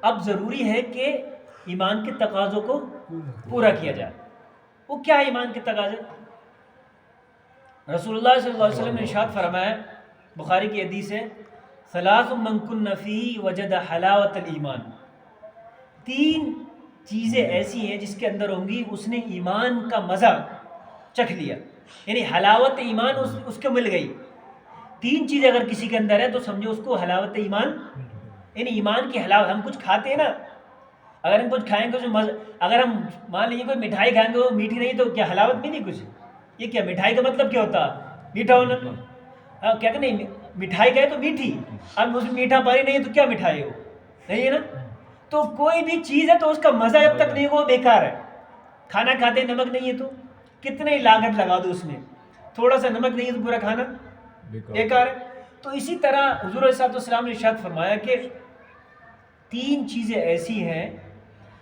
اب ضروری ہے کہ ایمان کے تقاضوں کو پورا کیا جائے. وہ کیا ہے ایمان کے تقاضے؟ رسول اللہ صلی اللہ علیہ وسلم نے ارشاد فرمایا، بخاری کی حدیث ہے، ثلاث من کن فیہ وجد حلاوت الایمان. 3 چیزیں ایسی ہیں جس کے اندر ہوں گی اس نے ایمان کا مزہ چکھ لیا، یعنی حلاوت ایمان اس کو مل گئی. 3 چیزیں اگر کسی کے اندر ہے تو سمجھو اس کو حلاوت ایمان، یعنی ایمان کی حلاوت. ہم کچھ کھاتے ہیں نا، اگر ہم کچھ کھائیں گے اگر ہم مان لیجیے کوئی مٹھائی کھائیں گے وہ میٹھی نہیں تو کیا حلاوت میں نہیں کچھ؟ یہ کیا مٹھائی کا مطلب کیا ہوتا؟ میٹھا ہونا. کہتے نہیں مٹھائی کہے تو میٹھی، اب اس میں میٹھا پانی نہیں ہے تو کیا مٹھائی ہو؟ نہیں ہے نا. تو کوئی بھی چیز ہے تو اس کا مزہ جب تک نہیں وہ بیکار ہے. کھانا کھاتے نمک نہیں ہے تو کتنے لاگت لگا دو اس میں، تھوڑا سا نمک نہیں ہے تو پورا کھانا بیکار ہے. تو اسی طرح حضور علیہ السلام نے ارشاد فرمایا کہ 3 چیزیں ایسی ہیں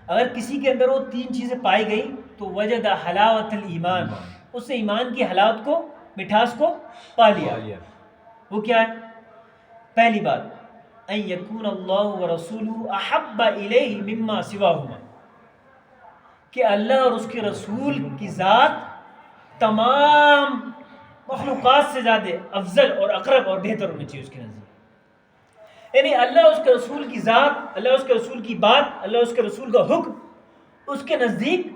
اگر کسی کے اندر وہ 3 چیزیں پائی گئی تو وجد حلاوت الایمان، اس نے ایمان کی حلاوت کو، مٹھاس کو پا لیا. وہ کیا ہے؟ پہلی بات ان یکون اللہ ورسولہ احب الیہ مما سواہما، کہ اللہ اور اس کے رسول کی ذات تمام مخلوقات سے زیادہ افضل اور اقرب اور بہتر ہونی چاہیے اس کے نزدیک. یعنی اللہ اس کے رسول کی ذات، اللہ اس کے رسول کی بات، اللہ اس کے رسول کا حکم اس کے نزدیک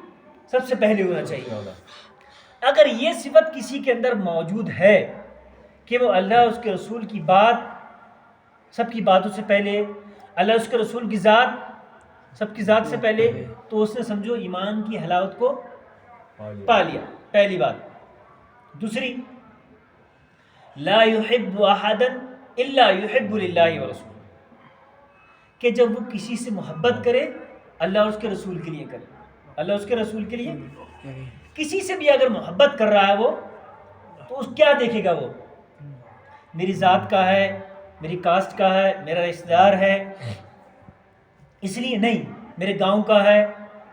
سب سے پہلے ہونا چاہیے. اگر یہ صفت کسی کے اندر موجود ہے کہ وہ اللہ اس کے رسول کی بات سب کی باتوں سے پہلے، اللہ اس کے رسول کی ذات سب کی ذات سے پہلے، تو اس نے سمجھو ایمان کی حلاوت کو پا لیا. پہلی بات. دوسری، لا يحب احدا الا يحب للہ ورسول، کہ جب وہ کسی سے محبت کرے اللہ اور اس کے رسول کے لیے کرے. اللہ اس کے رسول کے لیے کسی سے بھی اگر محبت کر رہا ہے وہ تو اس کیا دیکھے گا؟ وہ میری ذات کا ہے، میری کاسٹ کا ہے، میرا رشتہ دار ہے اس لیے نہیں، میرے گاؤں کا ہے،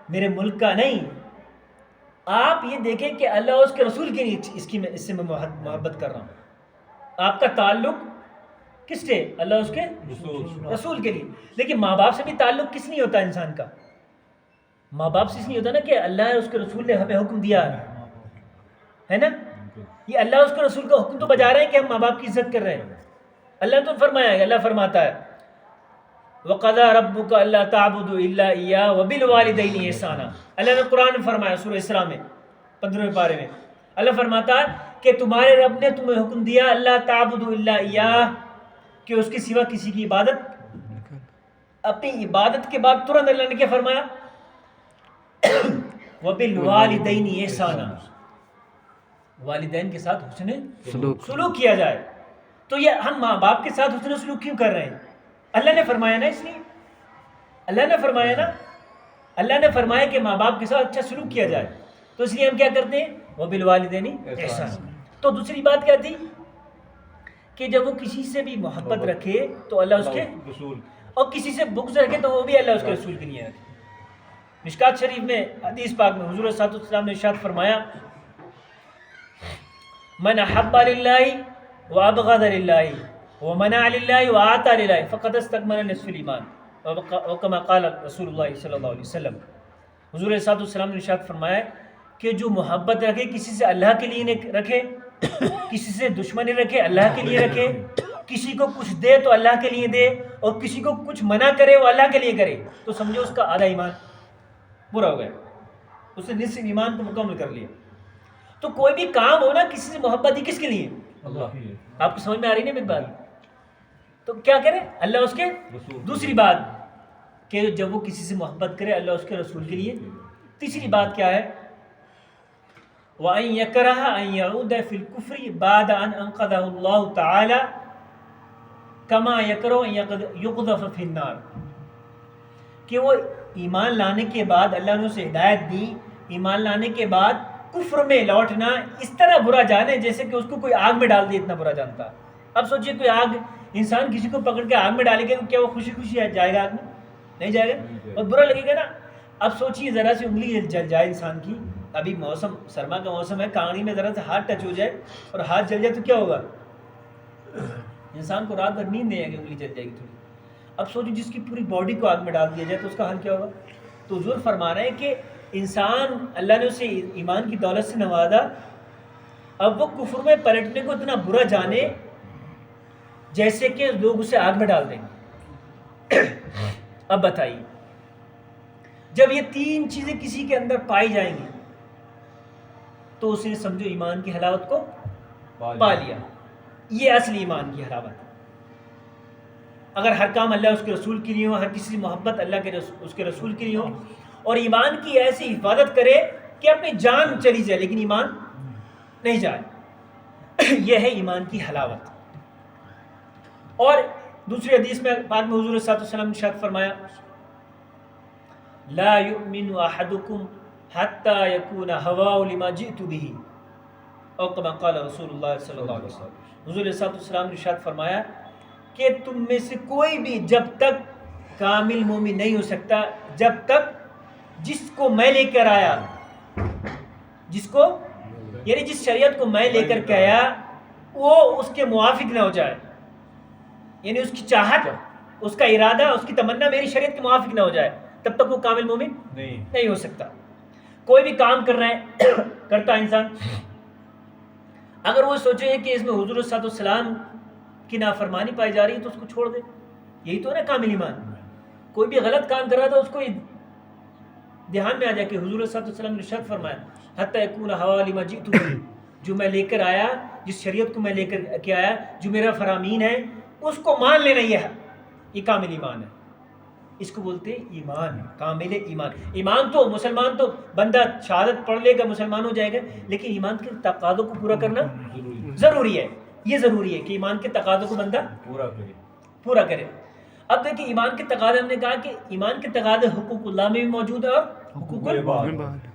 میرے ملک کا نہیں. آپ یہ دیکھیں کہ اللہ اور اس کے رسول کے لیے اس سے میں محبت کر رہا ہوں. آپ کا تعلق کس سے؟ اللہ اس کے رسول کے لیے. لیکن ماں باپ سے بھی تعلق کس نہیں ہوتا انسان کا؟ ماں باپ سے اس نہیں ہوتا نا کہ اللہ اس کے رسول نے ہمیں حکم دیا ہے نا. یہ اللہ اس کے رسول کا حکم تو بجا رہے ہیں کہ ہم ماں باپ کی عزت کر رہے ہیں. اللہ تو فرمایا ہے، اللہ فرماتا ہے وَقَضَى رَبُّكَ أَلَّا تَعْبُدُوا إِلَّا إِيَّاهُ وَبِالْوَالِدَيْنِ إِحْسَانًا. اللہ نے قرآن میں فرمایا سورہ اسراء میں 15ویں پارے میں، اللہ فرماتا ہے کہ تمہارے رب نے تمہیں حکم دیا اللہ تعبدوا الا ایاہ، کہ اس کے سوا کسی کی عبادت. اپنی عبادت کے بعد ترنت اللہ نے کیا فرمایا؟ وَبِالْوَالِدَيْنِ إِحْسَانًا، والدین کے ساتھ حسن سلوک کیا جائے. تو یہ ہم ماں باپ کے ساتھ حسن سلوک کیوں کر رہے ہیں؟ اللہ نے فرمایا نا، اس لیے اللہ نے فرمایا نا، اللہ نے فرمایا کہ ماں باپ کے ساتھ اچھا سلوک کیا جائے، تو اس لیے ہم کیا کرتے ہیں؟ وَبِالْوَالِدَيْنِ إِحْسَانًا. تو دوسری بات کیا تھی کہ جب وہ کسی سے بھی محبت رکھے تو اللہ اس کے رسول، اور کسی سے بغض رکھے تو وہ بھی اللہ اس کے رسول کے لیے رکھے. مشکات شریف میں حدیث پاک میں حضور صلی اللہ علیہ وسلم نے ارشاد فرمایا من احب للہ وابغض للہ ومنع للہ واعطى للہ فقد استكمل نصف الایمان وكما قال رسول اللہ صلی اللہ علیہ وسلم. حضور صلی اللہ علیہ وسلم نے ارشاد فرمایا کہ جو محبت رکھے کسی سے اللہ کے لیے رکھے، کسی سے دشمنی رکھے اللہ کے لیے رکھے، کسی کو کچھ دے تو اللہ کے لیے دے، اور کسی کو کچھ منع کرے وہ اللہ کے لیے کرے، تو سمجھو اس کا آدھا ایمان پورا ہو گیا، اس نے نصف ایمان کو مکمل کر لیا. تو کوئی بھی کام ہو نا کسی سے محبت ہی کس کے لیے؟ اللہ. آپ کو سمجھ میں آ رہی نا میری بات؟ تو کیا کرے؟ اللہ اس کے. دوسری بات کہ جب وہ کسی سے محبت کرے اللہ اس کے رسول کے لیے. تیسری بات کیا ہے؟ وَأَن يَكْرَهَ أَن يَعُودَ فِي الْكُفْرِ بَعْدَ أَنْ أَنْقَذَهُ اللَّهُ تَعَالَى كَمَا يَكْرَهُ أَن يُقْذَفَ فِي النَّارِ، کہ وہ ایمان لانے کے بعد اللہ نے اسے ہدایت دی، ایمان لانے کے بعد کفر میں لوٹنا اس طرح برا جانے جیسے کہ اس کو کوئی آگ میں ڈال دے، اتنا برا جانتا. اب سوچئے کوئی آگ، انسان کسی کو پکڑ کے آگ میں ڈالے گا تو کیا وہ خوشی خوشی جائے گا آگ میں؟ نہیں جائے گا، بہت برا لگے گا نا. اب سوچئے ذرا سی انگلی جل جائے انسان کی، ابھی موسم سرما کا موسم ہے، کانگڑی میں ذرا سے ہاتھ ٹچ ہو جائے اور ہاتھ جل جائے تو کیا ہوگا؟ انسان کو رات بھر نیند نہیں آئے گی، انگلی جل جائے گی تھوڑی. اب سوچو جس کی پوری باڈی کو آگ میں ڈال دیا جائے تو اس کا حل کیا ہوگا؟ تو حضور فرما رہے ہیں کہ انسان اللہ نے اسے ایمان کی دولت سے نوازا، اب وہ کفر میں پلٹنے کو اتنا برا جانے جیسے کہ لوگ اسے آگ میں ڈال دیں گے۔ اب بتائیے جب یہ تین چیزیں کسی کے اندر پائی جائیں گی تو اسے سمجھو ایمان کی حلاوت کو پا لیا۔ یہ اصل ایمان کی حلاوت۔ اگر ہر کام اللہ اس کے رسول کے لیے ہو، ہر کسی سے محبت اللہ کے اس کے رسول کے لیے ہو، اور ایمان کی ایسی حفاظت کرے کہ اپنی جان چلی جائے لیکن ایمان نہیں جائے، یہ ہے ایمان کی حلاوت۔ اور دوسری حدیث میں بعد میں حضور صلی اللہ علیہ وسلم نے ارشاد فرمایا لا یؤمن احدکم حتی یکون ہواہ لما جئت بہ، او کما قال رسول اللہ صلی اللہ علیہ وسلم۔ حضور صلی اللہ علیہ وسلم نے ارشاد فرمایا کہ تم میں سے کوئی بھی جب تک کامل مومن نہیں ہو سکتا جب تک جس کو میں لے کر آیا، جس کو یعنی جس شریعت کو میں لے کر کے آیا وہ اس کے موافق نہ ہو جائے، یعنی اس کی چاہت، اس کا ارادہ، اس کی تمنا میری شریعت کے موافق نہ ہو جائے، تب تک وہ کامل مومن نہیں ہو سکتا۔ کوئی بھی کام کر رہا ہے کرتا انسان، اگر وہ سوچے کہ اس میں حضور صلی اللہ علیہ وسلم کی نافرمانی پائی جا رہی ہے تو اس کو چھوڑ دے، یہی تو ہے نا کامل ایمان۔ کوئی بھی غلط کام کر رہا تھا اس کو دھیان میں آ جائے کہ حضور صلی اللہ علیہ وسلم نے ارشاد فرمایا حتی یکون ہواہ لما جئت بہ، جو میں لے کر آیا، جس شریعت کو میں لے کر کے آیا، جو میرا فرامین ہے اس کو مان لینا، یہ کامل ایمان ہے۔ اس کو بولتے ایمان، کامل ایمان۔ ایمان تو مسلمان تو بندہ شہادت پڑھ لے گا مسلمان ہو جائے گا، لیکن ایمان کے تقاضوں کو پورا کرنا ضروری ہے۔ یہ ضروری ہے کہ ایمان کے تقاضوں کو بندہ پورا کرے۔ اب دیکھیں ایمان کے تقاضے، ہم نے کہا کہ ایمان کے تقاضے حقوق اللہ میں بھی موجود ہے اور حقوق العباد۔